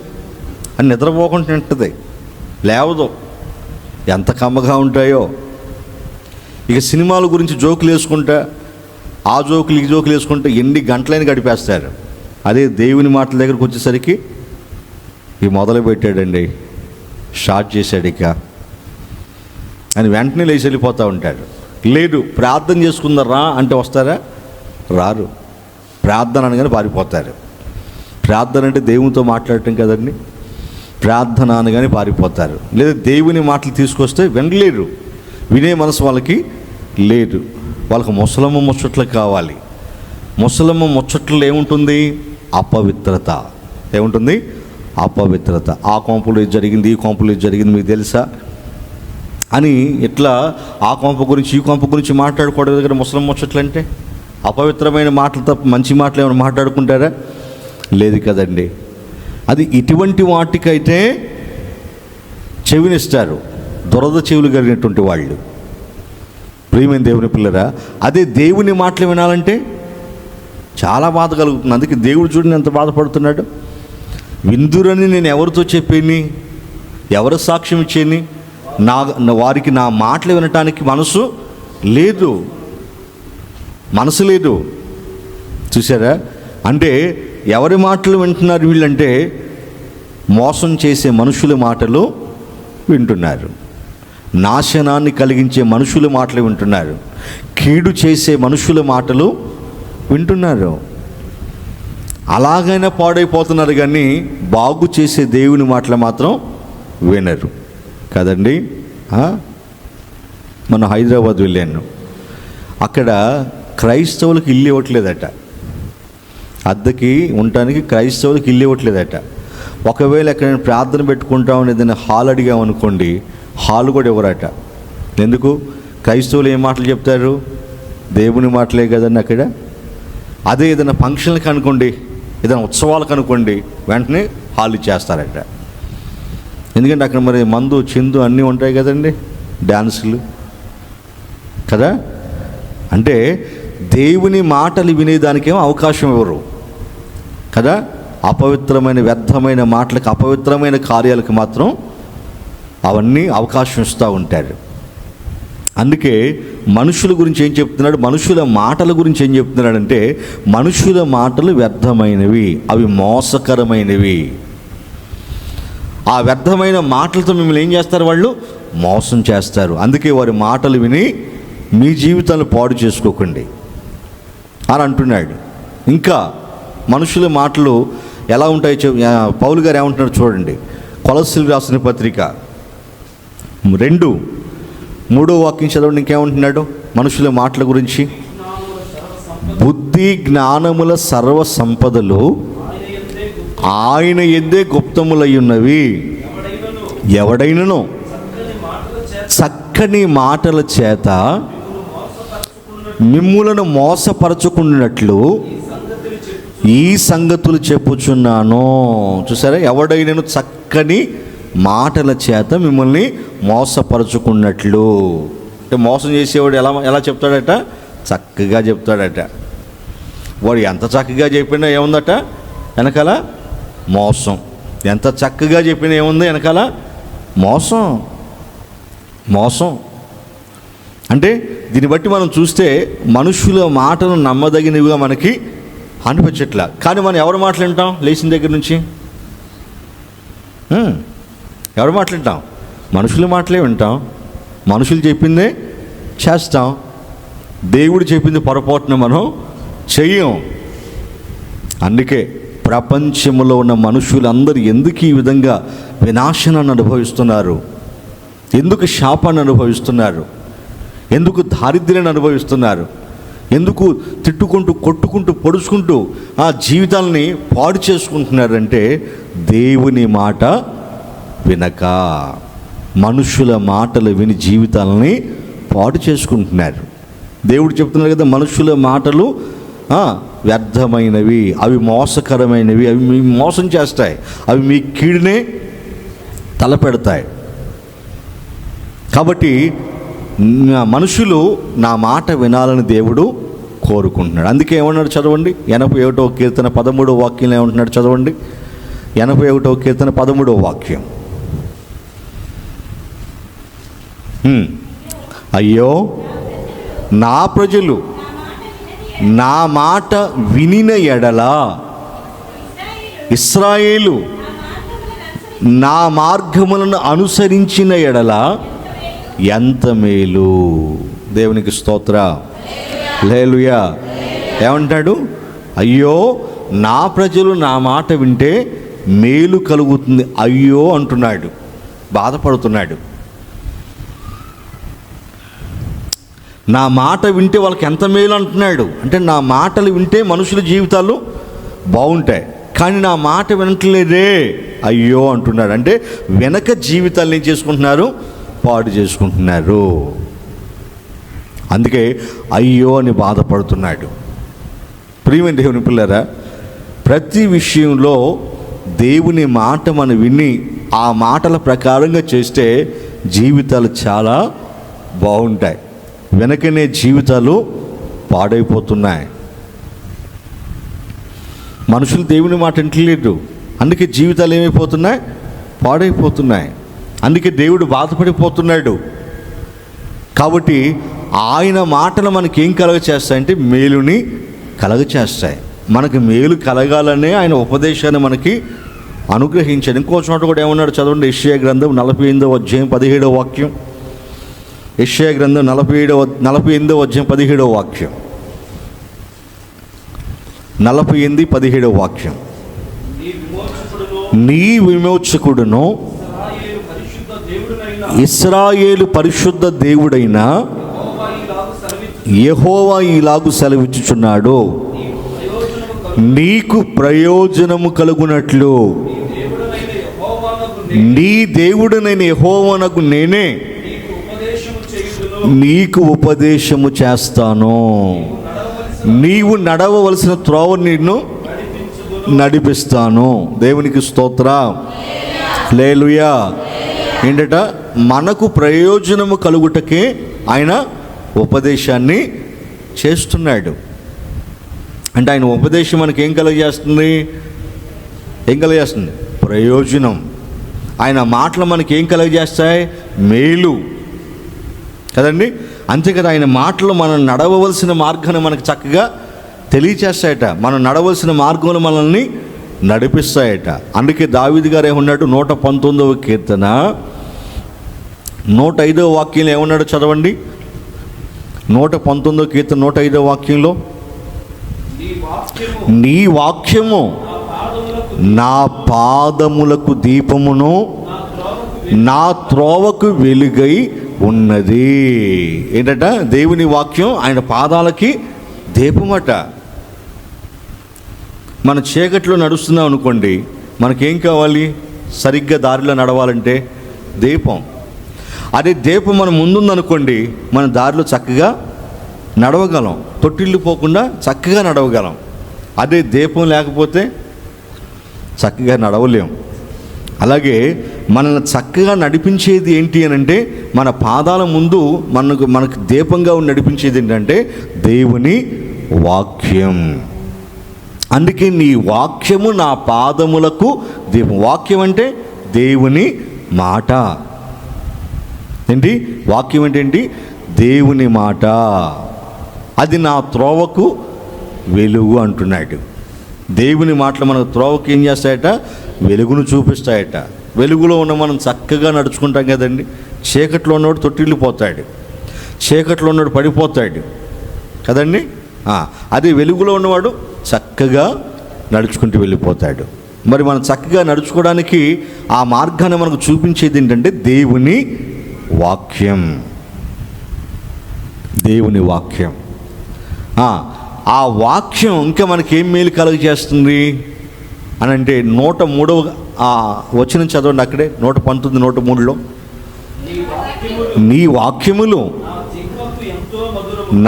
A: అని నిద్రపోకుండా తింటుంది, లేవదు. ఎంత కమ్మగా ఉంటాయో. ఇక సినిమాల గురించి జోకులు వేసుకుంటా, ఆ జోకులు ఈ జోకులు వేసుకుంటా ఎన్ని గంటలైనా గడిపేస్తారు. అదే దేవుని మాటల దగ్గరకు వచ్చేసరికి మొదలు పెట్టాడండి, స్టార్ట్ చేశాడు ఇక అని వెంటనే లేచి వెళ్ళిపోతూ ఉంటాడు. లేదు ప్రార్థన చేసుకుందరా అంటే వస్తారా? రారు. ప్రార్థన అనగానే పారిపోతారు. ప్రార్థన అంటే దేవునితో మాట్లాడటం కదండి. ప్రార్థన అనగానే పారిపోతారు. లేదా దేవుని మాటలు తీసుకొస్తే వినలేరు, వినే మనసు వాళ్ళకి లేదు. వాళ్ళకి ముసలమ్మ ముచ్చట్లు కావాలి. ముసలమ్మ ముచ్చట్లు ఏముంటుంది? అపవిత్రత. ఏముంటుంది? అపవిత్రత. ఆ కొంపలో ఇది జరిగింది, ఈ కొంపలో ఇది జరిగింది, మీకు తెలుసా అని ఇట్లా ఆ కొంప గురించి ఈ కొంప గురించి మాట్లాడుకోవడం దగ్గర ముసలం ముచ్చట్లు అంటే అపవిత్రమైన మాటలు తప్ప మంచి మాటలు ఏమైనా మాట్లాడుకుంటారా? లేదు కదండి. అది ఇటువంటి వాటికైతే చెవినిస్తారు, దురద చెవులు కలిగినటువంటి వాళ్ళు. ప్రియమైన దేవుని పిల్లరా, అదే దేవుని మాటలు వినాలంటే చాలా బాధ కలుగుతుంది. అందుకే దేవుడు చూడండి ఎంత బాధపడుతున్నాడు. విందురని నేను ఎవరితో చెప్పేని, ఎవరు సాక్ష్యం ఇచ్చేని, వారికి నా మాటలు వినటానికి మనసు లేదు, మనసు లేదు. చూసారా? అంటే ఎవరి మాటలు వింటున్నారు వీళ్ళంటే మోసం చేసే మనుషుల మాటలు వింటున్నారు, నాశనాన్ని కలిగించే మనుషుల మాటలు వింటున్నారు, కీడు చేసే మనుషుల మాటలు వింటున్నారు. అలాగైనా పాడైపోతున్నారు కానీ బాగు చేసే దేవుని మాటలు మాత్రం వినరు కదండి. మన హైదరాబాద్ వెళ్ళాను, అక్కడ క్రైస్తవులకు ఇల్లు ఇవ్వట్లేదట. అద్దెకి ఉండటానికి క్రైస్తవులకు ఇల్లు ఇవ్వట్లేదట. ఒకవేళ ఎక్కడైనా ప్రార్థన పెట్టుకుంటామని ఏదైనా హాల్ అడిగామనుకోండి, హాల్ కూడా ఇవ్వరట. ఎందుకు? క్రైస్తవులు ఏం మాటలు చెప్తారు? దేవుని మాటలే కదండి అక్కడ. అదే ఏదైనా ఫంక్షన్లకు అనుకోండి, ఏదైనా ఉత్సవాలకు అనుకోండి, వెంటనే హాల్ ఇచ్చేస్తారట. ఎందుకంటే అక్కడ మరి మందు చిందు అన్నీ ఉంటాయి కదండి, డ్యాన్సులు కదా. అంటే దేవుని మాటలు వినేదానికేమో అవకాశం ఇవ్వరు కదా. అపవిత్రమైన వ్యర్థమైన మాటలకు, అపవిత్రమైన కార్యాలకు మాత్రం అవన్నీ అవకాశం ఇస్తూ ఉంటారు. అందుకే మనుషుల గురించి ఏం చెప్తున్నాడు? మనుషుల మాటల గురించి ఏం చెప్తున్నాడంటే మనుషుల మాటలు వ్యర్థమైనవి, అవి మోసకరమైనవి. ఆ వ్యర్థమైన మాటలతో మిమ్మల్ని ఏం చేస్తారు? వాళ్ళు మోసం చేస్తారు. అందుకే వారి మాటలు విని మీ జీవితాన్ని పాడు చేసుకోకండి అని అంటున్నాడు. ఇంకా మనుషుల మాటలు ఎలా ఉంటాయో పౌలు గారు ఏమంటున్నారు చూడండి. కొలస్సీలకు రాసిన పత్రిక 2:3 వాక్యం చదవండి. ఇంకేమంటున్నాడు మనుషుల మాటల గురించి? బుద్ధి జ్ఞానముల సర్వ సంపదలు ఆయన యందే గుప్తములై ఉన్నవి. ఎవడైనను చక్కని మాటల చేత మిమ్ములను మోసపరచుకున్నట్లు ఈ సంగతులు చెప్పుచున్నాను. చూసారా? ఎవడైనను చక్కని మాటల చేత మిమ్మల్ని మోసపరచుకున్నట్లు. అంటే మోసం చేసేవాడు ఎలా చెప్తాడట? చక్కగా చెప్తాడట. వాడు ఎంత చక్కగా చెప్పినా ఏముందట వెనకాల? మోసం. ఎంత చక్కగా చెప్పినా ఏముంది వెనకాల? మోసం. మోసం అంటే దీన్ని బట్టి మనం చూస్తే మనుషుల మాటలు నమ్మదగినవిగా మనకి అనిపించట్లా. కానీ మనం ఎవరు మాటలు వింటాం? లేచిన దగ్గర నుంచి ఎవరు మాటలు వింటాం? మనుషుల మాటలే వింటాం. మనుషులు చెప్పిందే చేస్తాం. దేవుడు చెప్పింది పొరపాటున మనం చెయ్యం. అందుకే ప్రపంచంలో ఉన్న మనుషులందరూ ఎందుకు ఈ విధంగా వినాశనాన్ని అనుభవిస్తున్నారు? ఎందుకు శాపాన్ని అనుభవిస్తున్నారు? ఎందుకు దారిద్ర్యాన్ని అనుభవిస్తున్నారు? ఎందుకు తిట్టుకుంటూ, కొట్టుకుంటూ, పొడుచుకుంటూ ఆ జీవితాలని పాడు చేసుకుంటున్నారంటే దేవుని మాట వినక, మనుషుల మాటలు విని జీవితాలని పాడు చేసుకుంటున్నారు. దేవుడు చెప్తున్నారు కదా, మనుషుల మాటలు వ్యర్థమైనవి, అవి మోసకరమైనవి, అవి మీ మోసం చేస్తాయి, అవి మీ కీడునే తలపెడతాయి. కాబట్టి మనుషులు నా మాట వినాలని దేవుడు కోరుకుంటున్నాడు. అందుకే ఏమన్నాడు చదవండి, 81వ కీర్తన 13వ వాక్యంలో ఏమంటున్నాడు చదవండి. 81వ కీర్తన 13వ వాక్యం. అయ్యో నా ప్రజలు నా మాట వినిన ఎడల, ఇశ్రాయేలు నా మార్గములను అనుసరించిన ఎడల ఎంత మేలు. దేవునికి స్తోత్ర, హల్లెలూయా. ఏమంటాడు? అయ్యో నా ప్రజలు నా మాట వింటే మేలు కలుగుతుంది, అయ్యో అంటున్నాడు, బాధపడుతున్నాడు. నా మాట వింటే వాళ్ళకి ఎంత మేలు అంటున్నాడు. అంటే నా మాటలు వింటే మనుషుల జీవితాలు బాగుంటాయి, కానీ నా మాట వినట్లేదే, అయ్యో అంటున్నాడు. అంటే వెనక జీవితాలు ఏం చేసుకుంటున్నారు? పాడు చేసుకుంటున్నారు. అందుకే అయ్యో అని బాధపడుతున్నాడు. ప్రియమైన దేవుని పిల్లరా, ప్రతి విషయంలో దేవుని మాట మనం విని ఆ మాటల ప్రకారంగా చేస్తే జీవితాలు చాలా బాగుంటాయి. వెనకనే జీవితాలు పాడైపోతున్నాయి. మనుషులు దేవుని మాట వింటలేరు, అందుకే జీవితాలు ఏమైపోతున్నాయి? పాడైపోతున్నాయి. అందుకే దేవుడు బాధపడిపోతున్నాడు. కాబట్టి ఆయన మాటలు మనకి ఏం కలగ చేస్తాయంటే మేలుని కలగ చేస్తాయి. మనకి మేలు కలగాలనే ఆయన ఉపదేశాన్ని మనకి అనుగ్రహించాడు. ఇంకో చోట కూడా ఏమన్నాడు చదవండి. యెషయా గ్రంథం 48వ అధ్యాయం 17వ వాక్యం. యెషయా గ్రంథం 48వ అధ్యాయం 17వ వాక్యం. 48:17వ వాక్యం. నీ విమోచకుడును ఇశ్రాయేలు పరిశుద్ధ దేవుడైన యెహోవా ఇలాగు సెలవిచ్చుచున్నాడు, నీకు ప్రయోజనము కలుగునట్లు నీ దేవుడనైన యెహోవానకు నేనే నీకు ఉపదేశము చేస్తాను, నీవు నడవవలసిన త్రోవ నిన్ను నడిపిస్తాను. దేవునికి స్తోత్ర, హల్లెలూయా. ఏంటట? మనకు ప్రయోజనము కలుగుటకే ఆయన ఉపదేశాన్ని చేస్తున్నాడు. అంటే ఆయన ఉపదేశం మనకి ఏం కలుగజేస్తుంది? ప్రయోజనం. ఆయన మాటలు మనకి ఏం కలుగజేస్తాయి? మేలు కదండి. అంతే కదా, ఆయన మాటలు మనం నడవవలసిన మార్గాన్ని మనకు చక్కగా తెలియచేస్తాయట, మనం నడవలసిన మార్గంలో మనల్ని నడిపిస్తాయట. అందుకే దావీదు గారు ఏమన్నాడు? 119వ కీర్తన 105వ వాక్యంలో ఏమన్నాడు చదవండి. 119వ కీర్తన 105వ వాక్యంలో, నీ వాక్యము నా పాదములకు దీపమును నా త్రోవకు వెలుగై ఉన్నది. ఏంటట? దేవుని వాక్యం ఆయన పాదాలకి దీపమట. మన చీకట్లో నడుస్తున్నాం అనుకోండి, మనకేం కావాలి? సరిగ్గా దారిలో నడవాలంటే దీపం. అదే దీపం మన ముందుందనుకోండి, మన దారిలో చక్కగా నడవగలం, తొట్టిల్లు పోకుండా చక్కగా నడవగలం. అదే దీపం లేకపోతే చక్కగా నడవలేం. అలాగే మనల్ని చక్కగా నడిపించేది ఏంటి అని అంటే, మన పాదాల ముందు మనకు దీపంగా నడిపించేది ఏంటంటే దేవుని వాక్యం. అందుకే నీ వాక్యము నా పాదములకు దీపం. వాక్యం అంటే దేవుని మాట. ఏంటి వాక్యం? ఏంటండి? దేవుని మాట, అది నా త్రోవకు వెలుగు అంటున్నాడు. దేవుని మాటలు మనకు త్రోవకు ఏం చేస్తాయట? వెలుగును చూపిస్తాయట. వెలుగులో ఉన్న మనం చక్కగా నడుచుకుంటాం కదండి. చీకట్లో ఉన్నవాడు తొట్టిల్లిపోతాడు, చీకట్లో ఉన్నవాడు పడిపోతాడు కదండి. అదే వెలుగులో ఉన్నవాడు చక్కగా నడుచుకుంటూ వెళ్ళిపోతాడు. మరి మనం చక్కగా నడుచుకోవడానికి ఆ మార్గాన్ని మనకు చూపించేది ఏంటంటే దేవుని వాక్యం. దేవుని వాక్యం. ఆ వాక్యం ఇంకా మనకేం మేలు కలుగజేస్తుంది అని అంటే 103వ వచనం చదవండి. అక్కడే 119, 103లో, నీ వాక్యములు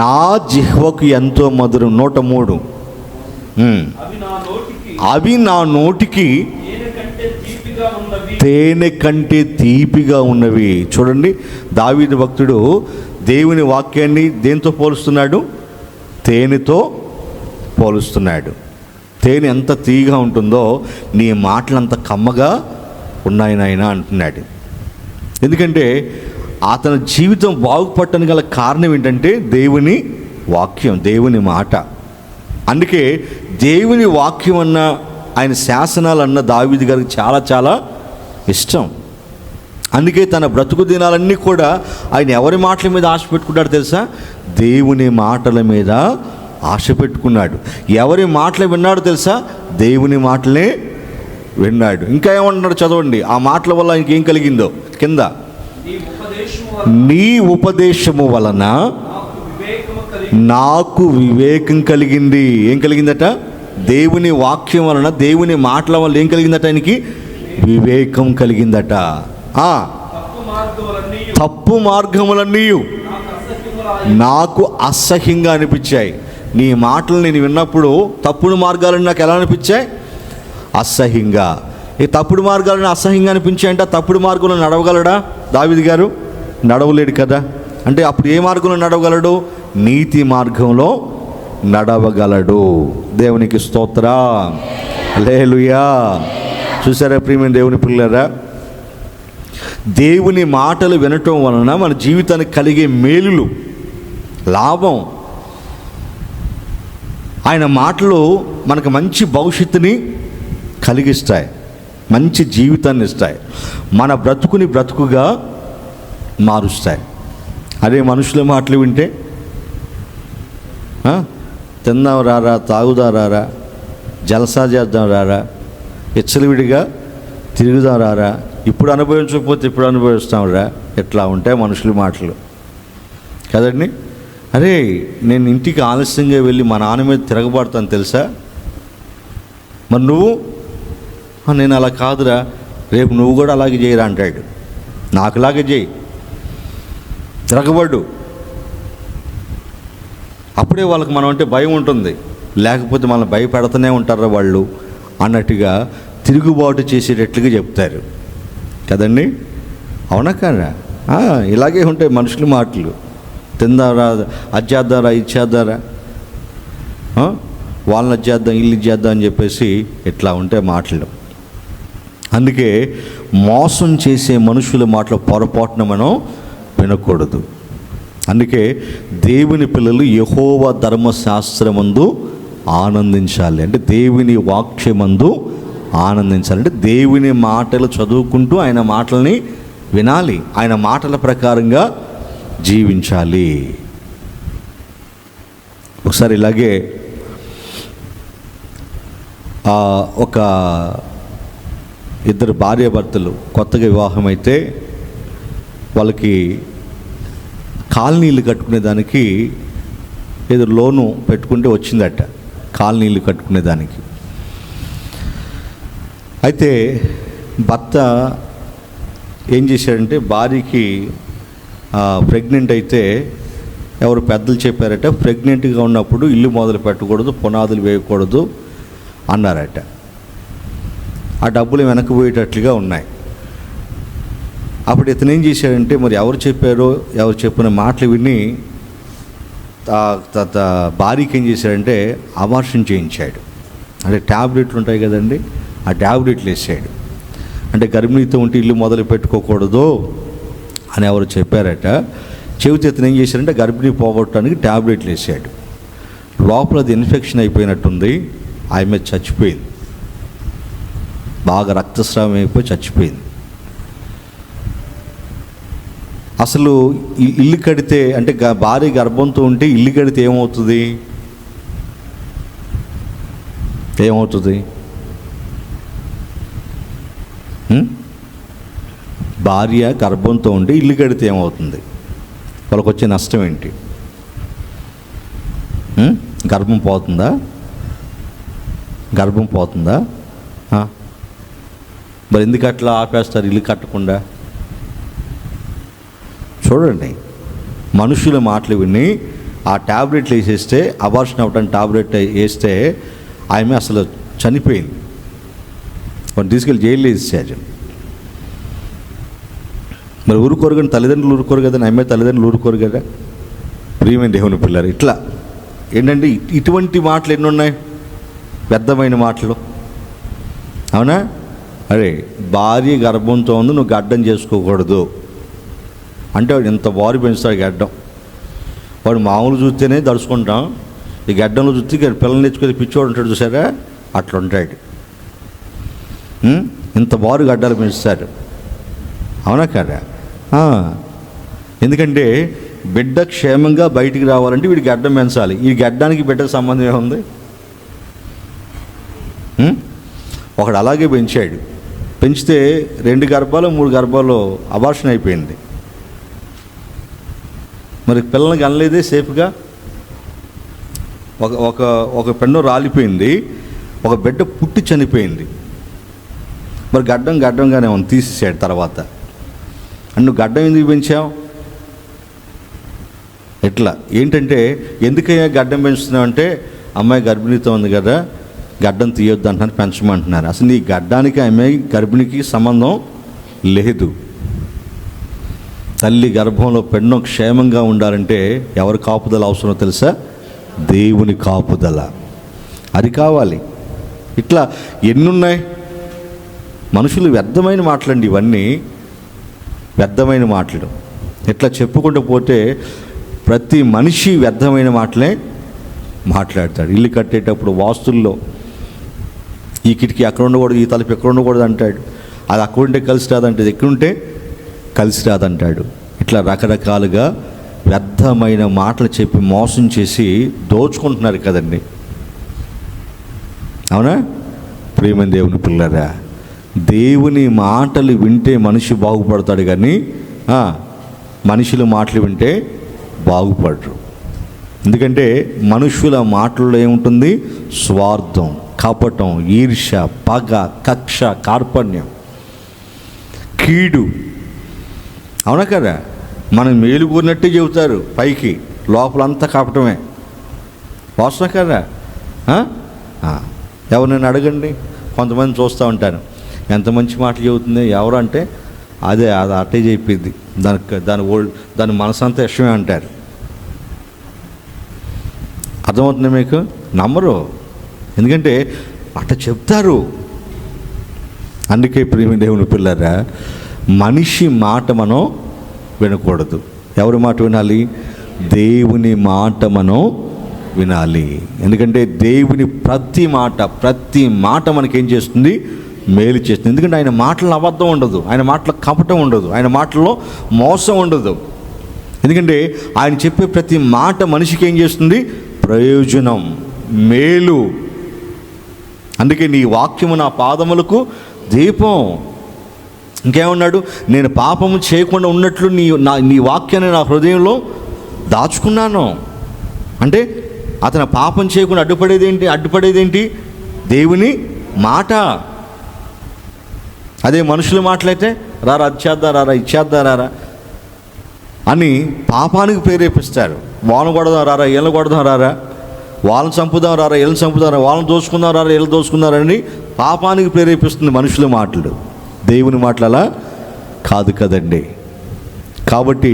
A: నా జిహ్వకు ఎంతో మధురం. 103, అవి నా నోటికి తేనె కంటే తీపిగా ఉన్నవి. చూడండి, దావీదు భక్తుడు దేవుని వాక్యాన్ని దేంతో పోలుస్తున్నాడు? తేనెతో పోలుస్తున్నాడు. తేనె ఎంత తీయగా ఉంటుందో నీ మాటలు అంత కమ్మగా ఉన్నాయి నాయన అంటున్నాడు. ఎందుకంటే అతని జీవితం బాగుపడటానికి గల కారణం ఏంటంటే దేవుని వాక్యం, దేవుని మాట. అందుకే దేవుని వాక్యం అన్న, ఆయన శాసనాలు అన్న దావీదు గారికి చాలా చాలా ఇష్టం. అందుకే తన బ్రతుకు దినాలన్నీ కూడా ఆయన ఎవరి మాటల మీద ఆశ పెట్టుకున్నాడు తెలుసా? దేవుని మాటల మీద ఆశ పెట్టుకున్నాడు. ఎవరి మాటలు విన్నాడు తెలుసా? దేవుని మాటలే విన్నాడు. ఇంకా ఏమంటున్నాడు చదవండి. ఆ మాటల వల్ల ఆయనకి ఏం కలిగిందో కింద, నీ ఉపదేశము వలన నాకు వివేకం కలిగింది. ఏం కలిగిందట? దేవుని వాక్యం వలన, దేవుని మాటల వల్ల ఏం కలిగిందట? ఆయనకి వివేకం కలిగిందట. తప్పు మార్గములన్నీ నాకు అసహ్యంగా అనిపించాయి. నీ మాటలు నేను విన్నప్పుడు తప్పుడు మార్గాలను నాకు ఎలా అనిపించాయి? అసహ్యంగా. ఈ తప్పుడు మార్గాలను అసహ్యంగా అనిపించాయంటే తప్పుడు మార్గంలో నడవగలడా దావీదు గారు? నడవలేడు కదా. అంటే అప్పుడు ఏ మార్గంలో నడవగలడు? నీతి మార్గంలో నడవగలడు. దేవునికి స్తోత్రం, హల్లెలూయా. చూసారా ప్రియమైన దేవుని పిల్లరా, దేవుని మాటలు వినటం వలన మన జీవితానికి కలిగే మేలులు, లాభం, ఆయన మాటలు మనకు మంచి భవిష్యత్తుని కలిగిస్తాయి, మంచి జీవితాన్ని ఇస్తాయి, మన బ్రతుకుని బ్రతుకుగా మారుస్తాయి. అదే మనుషుల మాటలు వింటే తిందాం రారా, తాగుదాం రారా, జలసా చేద్దాం రారా, విచ్చలవిడిగా తిరుగుదాం రారా, ఇప్పుడు అనుభవించకపోతే ఇప్పుడు అనుభవిస్తాం రా, ఎట్లా ఉంటాయి మనుషుల మాటలు కదండి. అరే నేను ఇంటికి ఆలస్యంగా వెళ్ళి మా నాన్న మీద తిరగబడతాను తెలుసా, మరి నువ్వు? నేను అలా కాదురా, రేపు నువ్వు కూడా అలాగే చేయరా అంటాడు. నాకులాగే చేయి, తిరగబడ్డు. అప్పుడే వాళ్ళకి మనం అంటే భయం ఉంటుంది, లేకపోతే మనం భయపెడుతూనే ఉంటారా వాళ్ళు అన్నట్టుగా తిరుగుబాటు చేసేటట్లుగా చెప్తారు కదండి. అవునా కాదా? ఇలాగే ఉంటాయి మనుషుల మాటలు. తిందారా, అది చేద్దారా, ఇది చేద్దారా, వాళ్ళని చేద్దాం, ఇల్లు చేద్దాం అని చెప్పేసి ఇట్లా ఉంటాయి మాటలు. అందుకే మోసం చేసే మనుషుల మాటలు పొరపాటున మనం వినకూడదు. అందుకే దేవుని పిల్లలు యెహోవా ధర్మశాస్త్రమందు ఆనందించాలి. అంటే దేవుని వాక్యమందు ఆనందించాలి. అంటే దేవుని మాటలు చదువుకుంటూ ఆయన మాటల్ని వినాలి, ఆయన మాటల ప్రకారంగా జీవించాలి. ఒకసారి ఇలాగే ఒక ఇద్దరు భార్యాభర్తలు కొత్తగా వివాహం అయితే వాళ్ళకి కాలనీళ్ళు కట్టుకునేదానికి ఏదో లోను పెట్టుకుంటే వచ్చిందట, కాలనీళ్ళు కట్టుకునేదానికి. అయితే భర్త ఏం చేశాడంటే, భార్యకి ప్రెగ్నెంట్ అయితే ఎవరు పెద్దలు చెప్పారట, ప్రెగ్నెంట్గా ఉన్నప్పుడు ఇల్లు మొదలు పెట్టకూడదు, పునాదులు వేయకూడదు అన్నారట. ఆ డబ్బులు వెనకపోయేటట్లుగా ఉన్నాయి. అప్పుడు ఇతను ఏం చేశాడంటే, మరి ఎవరు చెప్పారో, ఎవరు చెప్పిన మాటలు విని భార్యకి ఏం చేశాడంటే అబార్షన్ చేయించాడు. అంటే ట్యాబ్లెట్లు ఉంటాయి కదండి, ఆ ట్యాబ్లెట్లు వేసాడు. అంటే గర్భిణీతో ఉంటే ఇల్లు మొదలు పెట్టుకోకూడదు అని ఎవరు చెప్పారట. చెవితి ఇతను ఏం చేశాడంటే గర్భిణీ పోగొట్టడానికి ట్యాబ్లెట్లు వేసాడు. లోపల అది ఇన్ఫెక్షన్ అయిపోయినట్టుంది, ఆమె చచ్చిపోయింది. బాగా రక్తస్రావం అయిపోయి చచ్చిపోయింది. అసలు ఇల్లు కడితే అంటే భార్య గర్భంతో ఉంటే ఇల్లు కడితే ఏమవుతుంది? భార్య గర్భంతో ఉంటే ఇల్లు కడితే ఏమవుతుంది? వాళ్ళకి వచ్చే నష్టం ఏంటి? గర్భం పోతుందా? మరి ఎందుకు అట్లా ఆపేస్తారు ఇల్లు కట్టకుండా? చూడండి, మనుషుల మాటలు విని ఆ ట్యాబ్లెట్లు వేసేస్తే, అబార్షన్ అవ్వడానికి ట్యాబ్లెట్ వేస్తే ఆమె అసలు చనిపోయింది. వాడిని తీసుకెళ్ళి జైల్లో వేసేసారు. మరి ఊరుకోరు కానీ తల్లిదండ్రులు ఊరుకోరు కదా, ఆమె తల్లిదండ్రులు ఊరుకోరు కదా. ప్రియమైన దేవుని పిల్లలు, ఇట్లా ఏంటంటే ఇటువంటి మాటలు ఎన్ని ఉన్నాయి, వ్యర్థమైన మాటలు. అవునా? అరే, భార్య గర్భంతో ఉంది, నువ్వు గడ్డం చేసుకోకూడదు అంటే వాడు ఇంత బారు పెంచుతాడు గడ్డం. వాడు మామూలు చూస్తేనే దడుచుకుంటాం, ఈ గడ్డంలో చూస్తే పిల్లల్ని తెచ్చుకొని పిచ్చోడు ఉంటాడు చూసారా, అట్లా ఉంటాడు. ఇంత బారు గడ్డాలు పెంచుతారు. అవునా కదా? ఎందుకంటే బిడ్డ క్షేమంగా బయటికి రావాలంటే వీడికి గడ్డం పెంచాలి. ఈ గడ్డానికి బిడ్డకు సంబంధం ఏముంది? ఒకడు అలాగే పెంచాడు. పెంచితే 2 గర్భాలు 3 గర్భాలు అబార్షన్ అయిపోయింది. మరి పిల్లల్ని కనలేదే సేఫ్గా. ఒక పెన్ను రాలిపోయింది, ఒక బిడ్డ పుట్టి చనిపోయింది. మరి గడ్డంగానే ఉంది, తీసేసాడు తర్వాత. నువ్వు గడ్డం ఎందుకు పెంచావు? ఎట్లా ఏంటంటే ఎందుకయ్యా గడ్డం పెంచుతున్నావు అంటే, అమ్మాయి గర్భిణీతో ఉంది కదా, గడ్డం తీయొద్దు అంటున్నారు, పెంచమంటున్నారు. అసలు ఈ గడ్డానికి అమ్మాయి గర్భిణికి సంబంధం లేదు. తల్లి గర్భంలో పెన్ను క్షేమంగా ఉండాలంటే ఎవరి కాపుదల అవసరమో తెలుసా? దేవుని కాపుదల. అది కావాలి. ఇట్లా ఎన్నున్నాయి మనుషులు వ్యర్థమైన మాటలండి, ఇవన్నీ వ్యర్థమైన మాటలు. ఇట్లా చెప్పుకుంటూ పోతే ప్రతి మనిషి వ్యర్థమైన మాటలే మాట్లాడతాడు. ఇల్లు కట్టేటప్పుడు వాస్తుల్లో ఈ కిటికీ అక్కడ ఉండకూడదు, ఈ తలుపు ఎక్కడ ఉండకూడదు అంటాడు. అది అక్కడ ఉంటే కలిసి రాదంటే, ఎక్కడుంటే కలిసి రాదంటాడు. ఇట్లా రకరకాలుగా వ్యర్థమైన మాటలు చెప్పి మోసం చేసి దోచుకుంటున్నారు కదండి. అవునా? ప్రియమైన దేవుని పిల్లరా, దేవుని మాటలు వింటే మనిషి బాగుపడతాడు, కానీ మనుషుల మాటలు వింటే బాగుపడరు. ఎందుకంటే మనుషుల మాటల్లో ఏముంటుంది? స్వార్థం, కపటం, ఈర్ష్య, పగ, కక్ష, కార్పణ్యం, కీడు. అవునా కదా? మనం మేలు కూరినట్టే చెబుతారు పైకి, లోపలంతా కపటమే. వాసన కదా? ఎవరినైనా అడగండి, కొంతమంది చూస్తూ ఉంటాను, ఎంత మంచి మాటలు చెబుతుంది ఎవరు అంటే, అది అట్టే చెప్పింది, దాని మనసంతా ఇష్టమే అంటారు. అర్థమవుతుంది మీకు? నమ్మరు, ఎందుకంటే అట్లా చెప్తారు. అందుకే ప్రియమైన దేవుని పిల్లరా, మనిషి మాట మనం వినకూడదు. ఎవరి మాట వినాలి? దేవుని మాట మనం వినాలి. ఎందుకంటే దేవుని ప్రతి మాట మనకేం చేస్తుంది? మేలు చేస్తుంది. ఎందుకంటే ఆయన మాటల్లో అబద్ధం ఉండదు, ఆయన మాటలో కపటం ఉండదు, ఆయన మాటల్లో మోసం ఉండదు. ఎందుకంటే ఆయన చెప్పే ప్రతి మాట మనిషికి ఏం చేస్తుంది? ప్రయోజనం, మేలు. అందుకే నీ వాక్యము నా పాదములకు దీపం. ఇంకేమన్నాడు? నేను పాపము చేయకుండా ఉన్నట్లు నీ వాక్యాన్ని నా హృదయంలో దాచుకున్నాను. అంటే అతను పాపం చేయకుండా అడ్డుపడేదేంటి? దేవుని మాట. అదే మనుషుల మాటలైతే రారా అది చేద్దా, రారా ఇచ్చేద్దా, రారా అని పాపానికి ప్రేరేపిస్తారు. వాళ్ళని కొడదాం రారా, వీళ్ళని కొడదాం రారా, వాళ్ళని చంపుదాం రారా, వీళ్ళని చంపుదాం రా, వాళ్ళని దోచుకుందాం రారా, వీళ్ళు దోచుకుందారని పాపానికి ప్రేరేపిస్తుంది మనుషుల మాటలు. దేవుని మాటలు అలా కాదు కదండి. కాబట్టి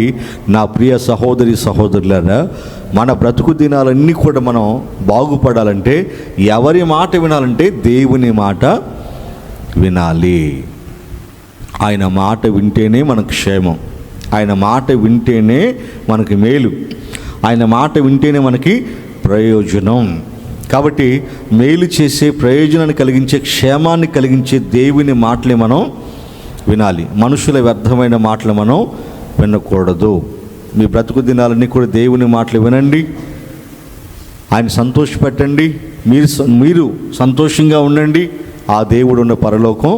A: నా ప్రియ సహోదరి సహోదరులారా, మన బ్రతుకు దినాలన్నీ కూడా మనం బాగుపడాలంటే ఎవరి మాట వినాలంటే దేవుని మాట వినాలి. ఆయన మాట వింటేనే మనకు క్షేమం. ఆయన మాట వింటేనే మనకి మేలు, ఆయన మాట వింటేనే మనకి ప్రయోజనం. కాబట్టి మేలు చేసే, ప్రయోజనాన్ని కలిగించే, క్షేమాన్ని కలిగించే దేవుని మాటలే మనం వినాలి. మనుషుల వ్యర్థమైన మాటలు మనం వినకూడదు. మీ బ్రతుకు దినాలన్నీ కూడా దేవుని మాటలు వినండి, ఆయన సంతోషపెట్టండి, మీరు సంతోషంగా ఉండండి, ఆ దేవుడు ఉన్న పరలోకం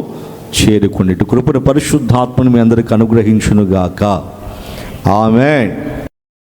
A: చేరుకునేట్టు కృపను పరిశుద్ధాత్మను మీ అందరికి అనుగ్రహించునుగాక. ఆమేన్.